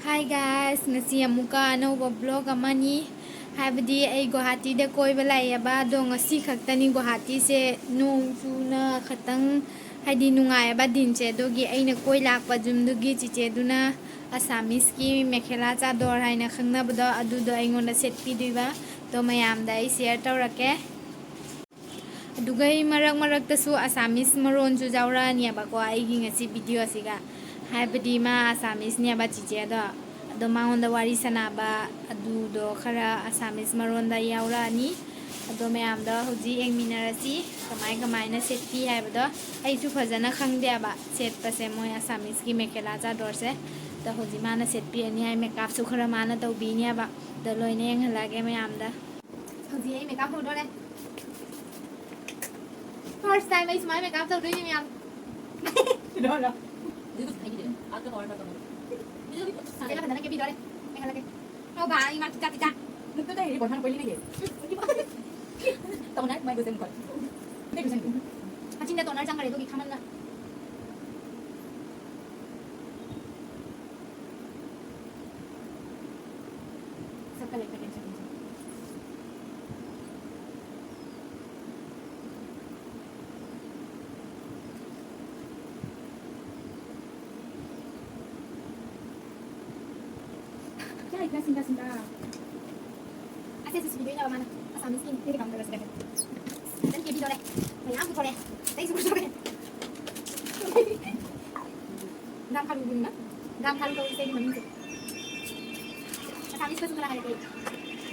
Hi guys, ngasi amuka anouba vlog amani haibadi ai Guwahati koiba laiyaba ado ngasi khaktani Guwahati se nong chuna khatang haidi nungaiba dinche dogi aina koi lakpa jumdugi chiche duna Assamese ki mekhela chador haina khangnabado adudo aingonda setpiduiba to mayamda ai share tawrake adugai marak tasu Assamese maron chu jawra niaba ko aigi ngasi video asiga haibadi ma Assamese niaba chiche do ado maonda wari sanaba adudo khara Assamese maronda yaura ani ado mayamda hoji engminarasi kamai na setpi haibado ai chu phajana khangde aba set pase moi Assamese ki mekhela chador se da hoji mana setpi ani hai makeup su khara mana tawbi ni aba da loine eng halage mayamda hoji ai makeup ho dole first time I smile makeup tawdu ni mayam no This is thank you. Ask the order for Saya lah kadang-kadang video deh, yang lagi. Oh bah, ini macam cak. Lúc tới đây thì bọn hắn quay lên này tao nói mày vừa xem coi đây vừa xem Macam dah toner jangan itu di kanan lah. Saka like attention क्या इतना सीधा सीधा Asyik video ini apa mana? Assamese ini ये काम कर रहे हैं dan kayak video deh. Mayam tu boleh. Tapi suruh suruh. Gam kalau guna, gam kalau kau isi di mana tu? Assamese tu sudah ada lagi.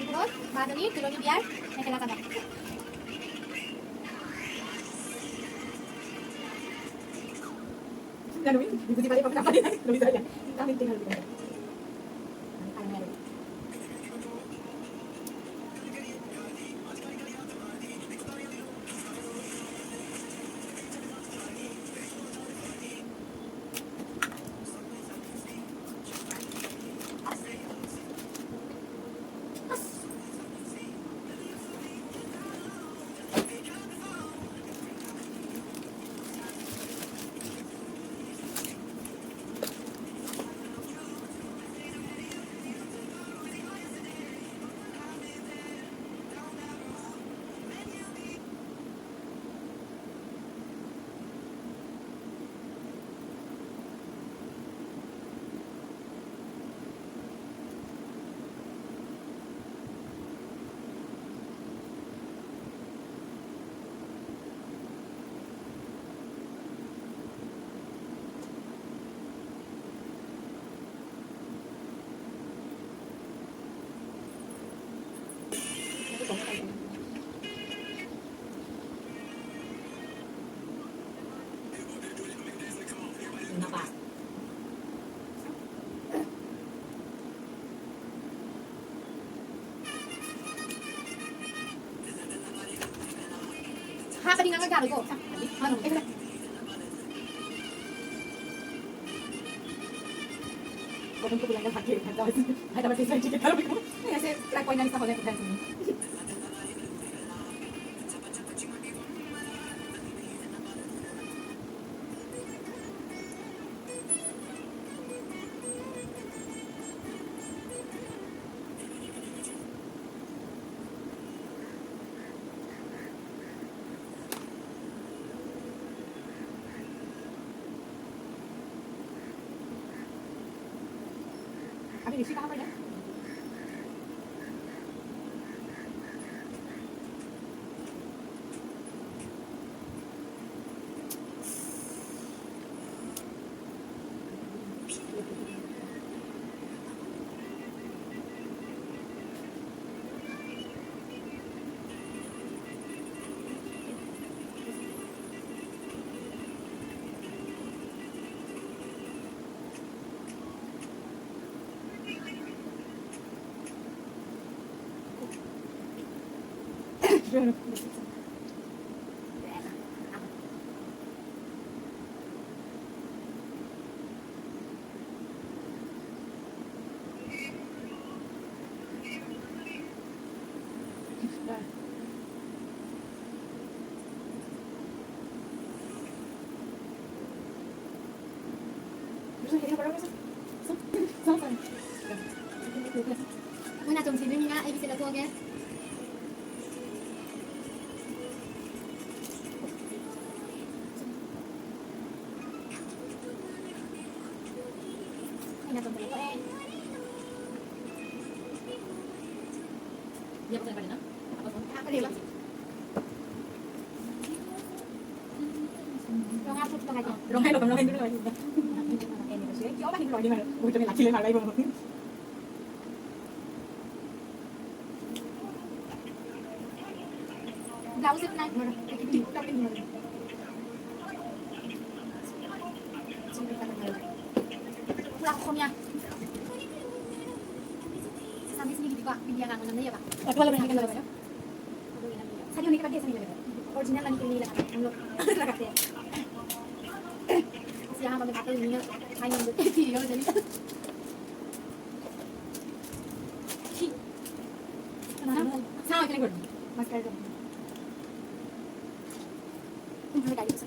Terus, baru ni turun biar mereka lakukan. Dan Louis, itu tiba-tiba apa dia? Louis saja. Kami tinggal di mana? Kenapa? Ha, tadi nggak ngejar kok. Mana? Sudah. Kau tentu bilang kan hakir kan tahu. Ada berarti saya cikgu kalau begitu. Ya saya lakukan yang sama dengan sini. Abi isi kहाँ पर है? Terus akhirnya berapa sih? Sama. nhà chồng xin với mình á, ABC là thua kia. Nhà chồng của em. Dia bukan pada nak. Apa dia? Rong áp phút tengah jam. Rong hai dulu lagi. Ini masih. Coba kita lagi mana? Bukan laki lagi lagi bang. Gạo xếp này. Gạo bên này. Pulang không nha. Sampai sini gitu kok, pindah kan mana ya, Pak? Kalau lebih lagi kalau Saya ni kepada saya ni. Original lagi ni lah. Menurut kata. Siapa yang kata ni? Saya yang betul dia jadi. Sao cái này còn? Masker dong. Ini kali itu.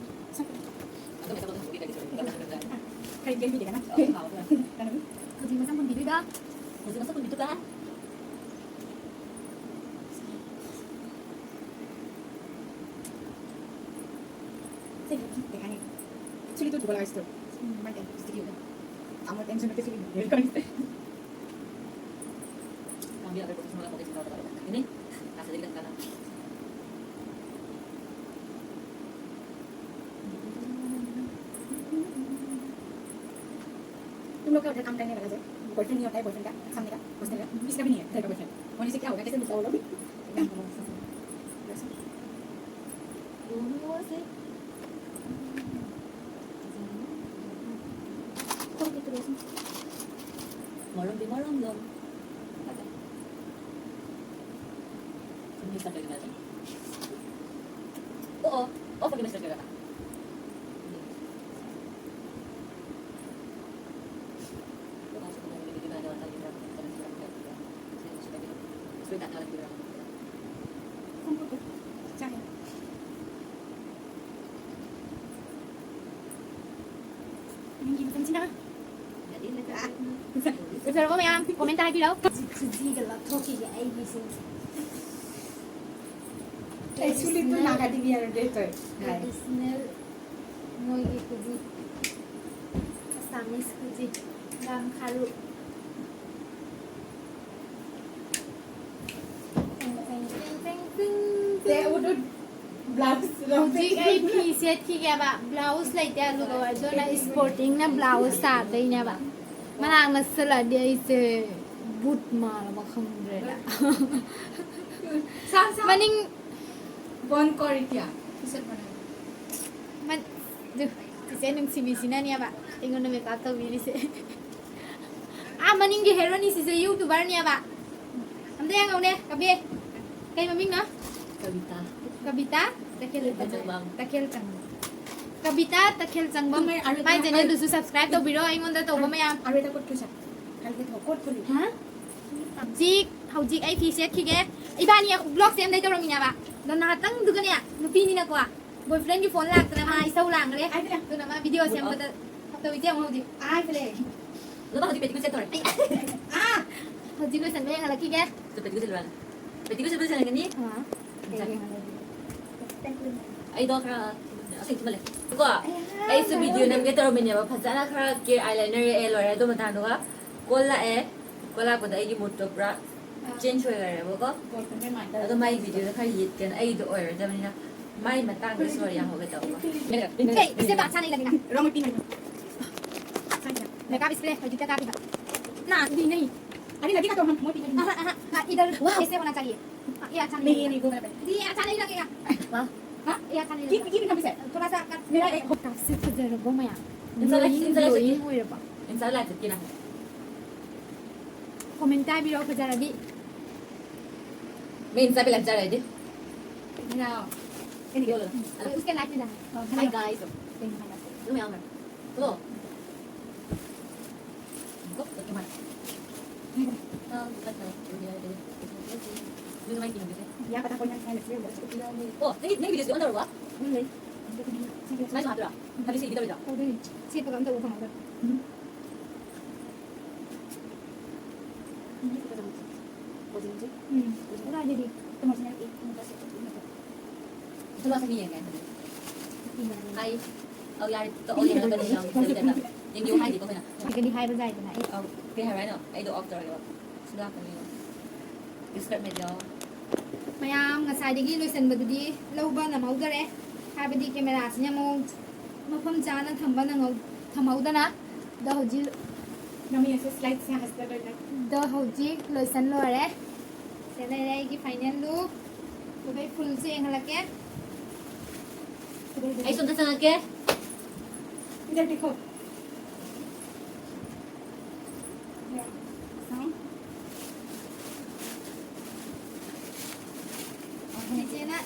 Kayak gini dia kan? Kerja macam pun gitu dah. Masa pun gitu kan? Tekani. Sulit tu juga itu. Macam sedikit. Amat tension nanti sulit. Jadi kan itu. Ambil ada proses malah pakai cara ini. Kasih sedikit kanan. तुम लोग का उधर काम करने वाला है boyfriend नहीं होता है बॉयफ्रेंड का सामने का हॉस्टल का इसका भी नहीं है तेरा बॉयफ्रेंड होने से क्या होगा कैसे मिलता वो लोग Morong di morong dong. Ini sampai di mana? Oh, pakai masker juga. Sudah tak lagi berapa. Jangan. Ini gimana sih nak? Jadi nak. Betul apa yang komentar lagi dah? Kerja gelap thoki ya ABC. Sulit tu nak ada dia ada tu. Traditional moi kerja. Asamis kerja. Ram kharu. They would blouse. जी आई पीसेट की क्या बा blouse light है लोग और जो ना sporting ना blouse साथ ही ना बा मनांग मसला dia इसे बूट मार बखम रेला मनिंग Bon Korea. man जो जिसे नंग सीबीसी ना निया बा इंगो ने मेकअप तो बिली से आ मनिंग के हेरो नी से यूट्यूबर निया बा हम दे ngau ne kabe kai maming na Kavita. Kabita takhel Changbam. takhel changbam Kabita takhel changbam mai jene dusu subscribe to biro aingonda to ba mayam Are ta kot kusa. Kali ta kot kuli. ha jik haujik ai fi set khige ibani ya blog sem dai to romina ba don na tang du kan ya nupi ni na ko boyfriend ki phone lak na ma isau lang le to na ma video sem ba to wi jam haujik ai pele Lo ba di peti kusa tore. ah haujik lo san me ngala khige Tu peti kusa luan. Peti kusa luan sana ni. ha Ay do kara. Asing tumale. Ko. Ay sa video nam kita romin ya. Pasana kara gear eyeliner e lora do mata do ka. Kola e. Kola ko da ay moto bra. Change hoy gare bo ko. Ado mai video ka yit kan ay do or da ni na. Mai matang ko sorry ang hoga daw. hey ise ba chana ilagina Rong pin. makeup spray haujik ka kapi ना भी नहीं अरे लगी का तो हम मोटी नहीं हाँ इधर ऐसे होना चाहिए ये अच्छा नहीं नहीं को मेरा ये अच्छा नहीं लगेगा वाह हाँ ये अच्छा नहीं की लगेगा की भी कम से थोड़ा सा कर मेरा एक सिर्फ जरा वो मैं Installation. हुई रहा इंसान लाइट की ना komentar भी रहो जरा भी मैं इंसान पे लग जा रही थी ना ini dulu उसके लाइट में Hi guys lu mau apa lo kok gimana Ini main gini gitu. ya kata punya saya lebih Oh, ini video sebentar gua. boleh Main sama Abdullah. Habis ini kita beda. oh deh siapa kan tahu sama aku นี่ ini kita tahu นี่วิดีโอเสียงอันเดอร์วะ ini ไม่ kita tahu ไม่มาหาตัวไม่มา Habis ini kita beda. Posing Udah jadi. तो मसले एक minute से थोड़ा सा नहीं है क्या आई अब यार तो और ये लगा नहीं हम से देताยังอยู่ให้ดิก็ไม่นะ Jika di high bazai na. เอาพี่ให้ไว้เนาะไอ้ดูออฟจอยก็สุดาคนนี้ดิสคัทเมดยอ Mayam ngasayagi loisan badudi lauba na maudare. Habadi camera sinya mo mafam jana thamba na thamauda na. Da hoji नमी ऐसे स्लाइड से हंसता करना da hoji loisan lore. Sela rai ki final look. To bai full se engalake. ไอ้สุนทรสังเกต इधर देखो Jena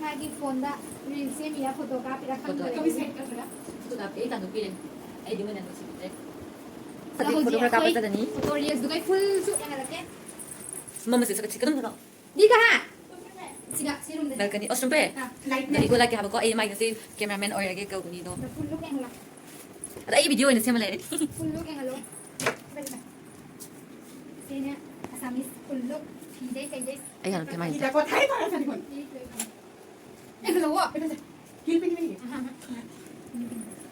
lagi phone da reel se mira photo ka pira kan कभी set कर रहा สุดาไอ้ต่างตัวพี่เลยไอ้ดิมันนั่นตัวสิเด็ก Da hoji apa tadi? Photo reels dukai full su engalake. มันมาสิสักทีก็ต้องทำ Di ka ha. Siga serum de. แบบกันนี่ออสเตรเลีย light แต่อีกคนละแกบอกก็ไอ้ไม่ก็สิแกมราแมนออร์แกเกิลคนนี้เนาะ Da full look engalake. แต่ไอ้วิดีโอเนี่ยเสียมาเลย Full look engalake. Sini asamis full look. Pide kai des. ไอ้อย่างแกไม่ इधर को Thai पारा था कौन Engalake. इधर से हिल पे नहीं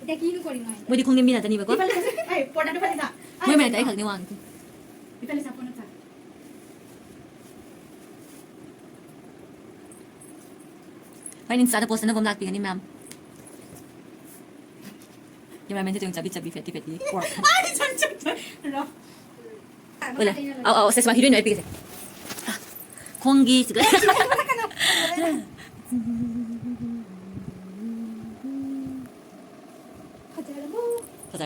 Ita kinu kori ngai. ไม่ได้คงมีนะแต่นี่แบบก็ इधर से ए पोटा तो पड़ेगा ไม่แม่แต่ไอ้ขังนี่วาง इधर से फोन था ไว้นินสาจะโพสต์นะผมรักปีกันนี่แม่ยังไงแม่ที่จะจับบีเฟตที่เฟตที่ปวด आई चल चल चल रो เออเลยเอาเซสมาฮิโร่หน่อยปีกันคงกีสิกัน เข้าใจ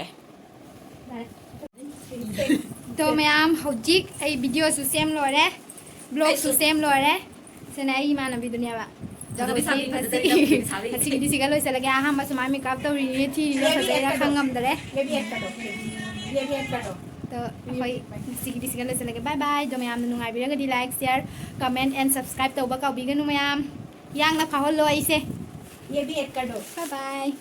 To mayam hojik ai video su sem lore. Blog su sem lore. Sena ai mana video nya ba. Asik di sigal loi salage aha ma sumai makeup to ri thi ri sajai khangam dare. ये भी add कर दो ये भी add कर दो To hoi asik di sigal loi salage bye bye. To mayam nungai bi ga di like share comment and subscribe to ba ka bi ga nu mayam. Yang na phahol loi se. ये भी add कर दो Bye bye.